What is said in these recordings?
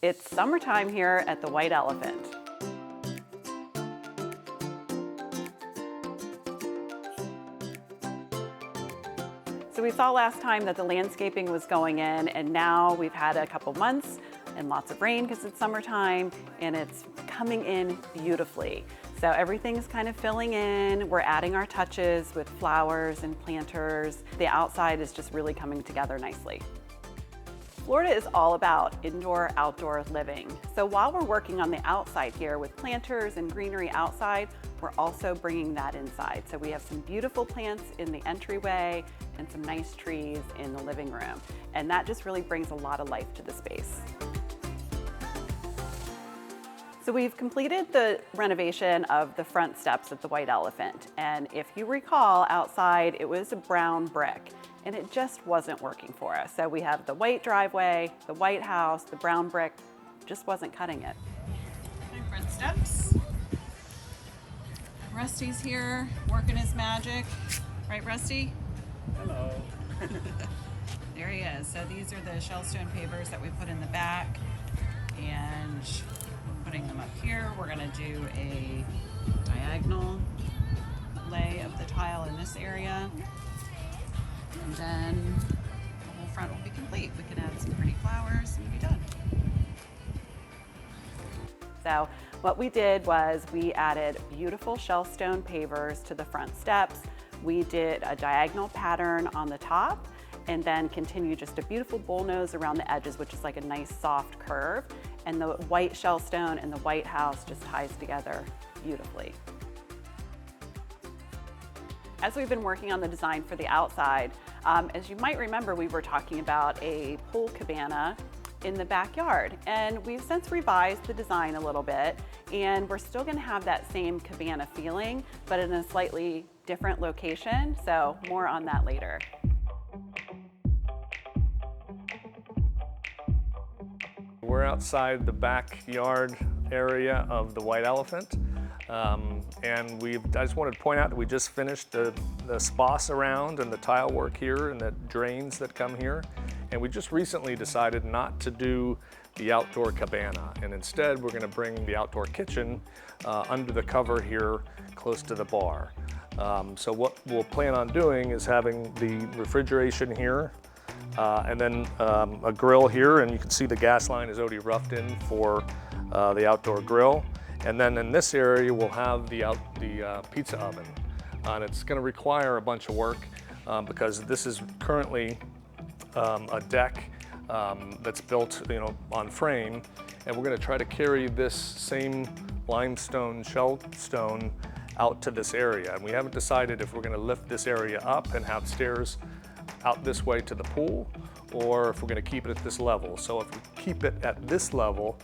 It's summertime here at the White Elephant. So we saw last time that the landscaping was going in, and now we've had a couple months and lots of rain because it's summertime, and it's coming in beautifully. So everything's kind of filling in. We're adding our touches with flowers and planters. The outside is just really coming together nicely. Florida is all about indoor-outdoor living. So while we're working on the outside here with planters and greenery outside, we're also bringing that inside. So we have some beautiful plants in the entryway and some nice trees in the living room. And that just really brings a lot of life to the space. So we've completed the renovation of the front steps at the White Elephant. And if you recall, outside it was a brown brick, and it just wasn't working for us. So we have the white driveway, the white house, the brown brick, just wasn't cutting it. Front steps. Rusty's here, working his magic. Right, Rusty? Hello. There he is. So these are the shellstone pavers that we put in the back, and we're putting them up here. We're gonna do a diagonal lay of the tile in this area. And then the whole front will be complete. We can add some pretty flowers and be done. So what we did was we added beautiful shellstone pavers to the front steps. We did a diagonal pattern on the top, and then continue just a beautiful bullnose around the edges, which is like a nice soft curve. And the white shellstone and the white house just ties together beautifully. As we've been working on the design for the outside, as you might remember, we were talking about a pool cabana in the backyard, and we've since revised the design a little bit, and we're still going to have that same cabana feeling, but in a slightly different location, so more on that later. We're outside the backyard area of the White Elephant, and I just wanted to point out that we just finished the spa surround and the tile work here and the drains that come here. And we just recently decided not to do the outdoor cabana, and instead we're going to bring the outdoor kitchen under the cover here close to the bar. So what we'll plan on doing is having the refrigeration here, and then a grill here, and you can see the gas line is already roughed in for the outdoor grill. And then in this area we'll have the pizza oven, and it's going to require a bunch of work because this is currently a deck that's built, on frame, and we're going to try to carry this same limestone shell stone out to this area. And we haven't decided if we're going to lift this area up and have stairs out this way to the pool, or if we're going to keep it at this level. So if we keep it at this level,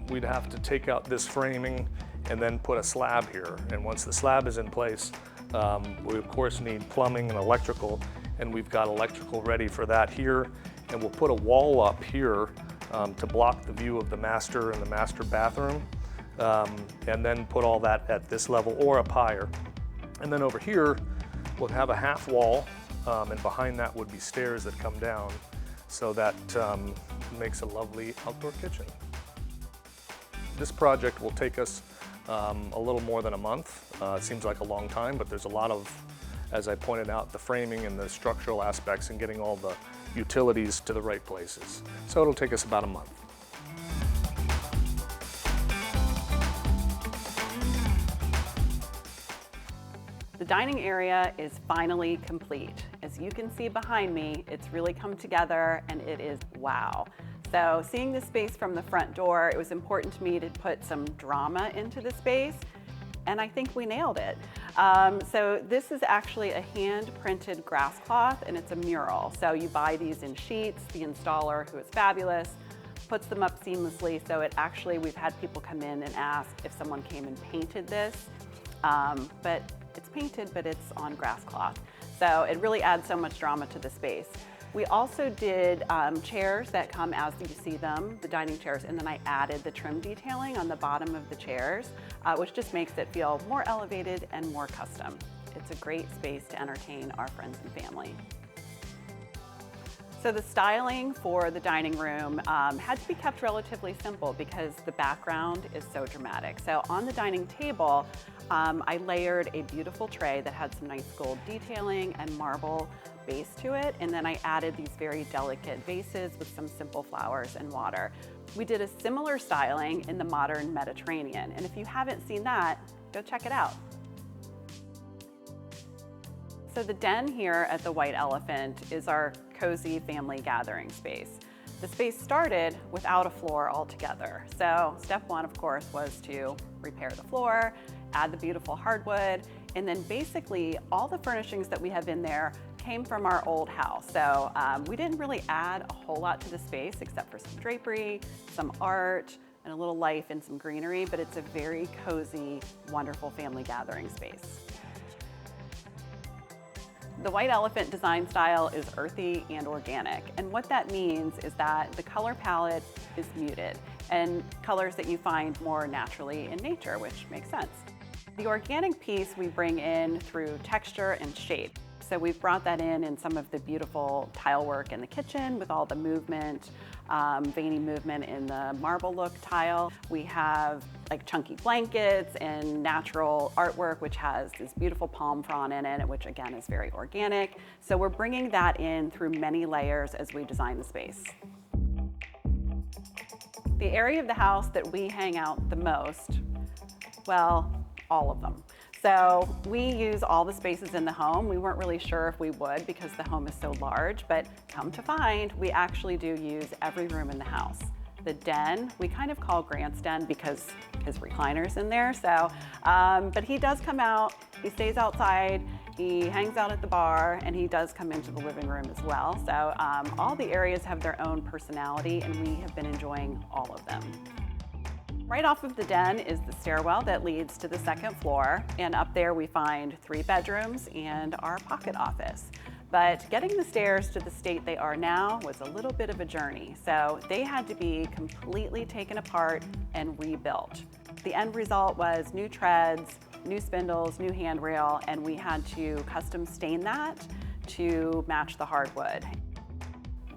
we'd have to take out this framing and then put a slab here. And once the slab is in place, we of course need plumbing and electrical, and we've got electrical ready for that here. And we'll put a wall up here to block the view of the master and the master bathroom, and then put all that at this level or up higher. And then over here, we'll have a half wall, and behind that would be stairs that come down, so that makes a lovely outdoor kitchen. This project will take us a little more than a month. It seems like a long time, but there's a lot of, as I pointed out, the framing and the structural aspects and getting all the utilities to the right places. So it'll take us about a month. The dining area is finally complete. As you can see behind me, it's really come together, and it is wow. So seeing the space from the front door, it was important to me to put some drama into the space, and I think we nailed it. So this is actually a hand-printed grass cloth, and it's a mural. So you buy these in sheets. The installer, who is fabulous, puts them up seamlessly. So it actually, we've had people come in and ask if someone came and painted this, but it's painted, but it's on grass cloth. So it really adds so much drama to the space. We also did chairs that come as you see them, the dining chairs, and then I added the trim detailing on the bottom of the chairs, which just makes it feel more elevated and more custom. It's a great space to entertain our friends and family. So the styling for the dining room had to be kept relatively simple because the background is so dramatic. So on the dining table, I layered a beautiful tray that had some nice gold detailing and marble base to it, and then I added these very delicate vases with some simple flowers and water. We did a similar styling in the modern Mediterranean, and if you haven't seen that, go check it out. So the den here at the White Elephant is our cozy family gathering space. The space started without a floor altogether. So step one, of course, was to repair the floor, add the beautiful hardwood, and then basically all the furnishings that we have in there came from our old house. So we didn't really add a whole lot to the space except for some drapery, some art, and a little life and some greenery, but it's a very cozy, wonderful family gathering space. The White Elephant design style is earthy and organic, and what that means is that the color palette is muted and colors that you find more naturally in nature, which makes sense. The organic piece we bring in through texture and shape. So we've brought that in some of the beautiful tile work in the kitchen with all the movement, veiny movement in the marble look tile. We have like chunky blankets and natural artwork, which has this beautiful palm frond in it, which again is very organic. So we're bringing that in through many layers as we design the space. The area of the house that we hang out the most, well, all of them. So we use all the spaces in the home. We weren't really sure if we would because the home is so large, but come to find, we actually do use every room in the house. The den, we kind of call Grant's den because his recliner's in there. So, but he does come out, he stays outside, he hangs out at the bar, and he does come into the living room as well. So all the areas have their own personality, and we have been enjoying all of them. Right off of the den is the stairwell that leads to the second floor, and up there we find 3 bedrooms and our pocket office. But getting the stairs to the state they are now was a little bit of a journey, so they had to be completely taken apart and rebuilt. The end result was new treads, new spindles, new handrail, and we had to custom stain that to match the hardwood.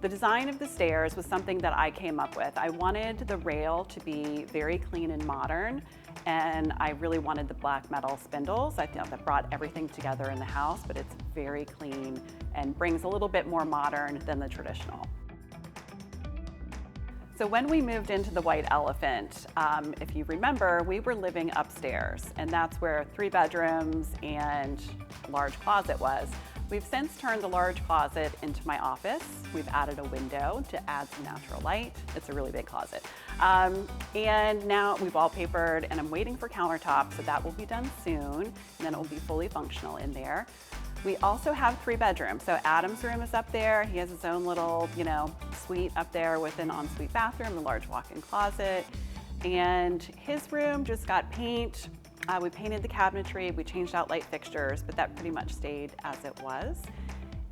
The design of the stairs was something that I came up with. I wanted the rail to be very clean and modern, and I really wanted the black metal spindles. I thought that brought everything together in the house, but it's very clean and brings a little bit more modern than the traditional. So when we moved into the White Elephant, if you remember, we were living upstairs, and that's where 3 bedrooms and a large closet was. We've since turned the large closet into my office. We've added a window to add some natural light. It's a really big closet. And now we've wallpapered, and I'm waiting for countertops, so that will be done soon, and then it will be fully functional in there. We also have 3 bedrooms. So Adam's room is up there. He has his own little, suite up there with an ensuite bathroom, a large walk-in closet. And his room just got paint. We painted the cabinetry, we changed out light fixtures, but that pretty much stayed as it was.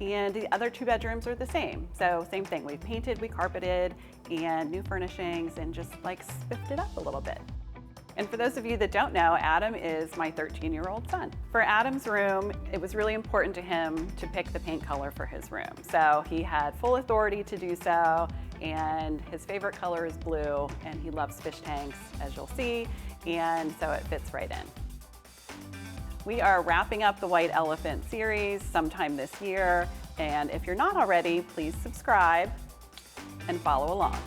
And the other 2 bedrooms are the same. So same thing, we painted, we carpeted, and new furnishings, and just like spiffed it up a little bit. And for those of you that don't know, Adam is my 13-year-old son. For Adam's room, it was really important to him to pick the paint color for his room. So he had full authority to do so, and his favorite color is blue, and he loves fish tanks, as you'll see, and so it fits right in. We are wrapping up the White Elephant series sometime this year, and if you're not already, please subscribe and follow along.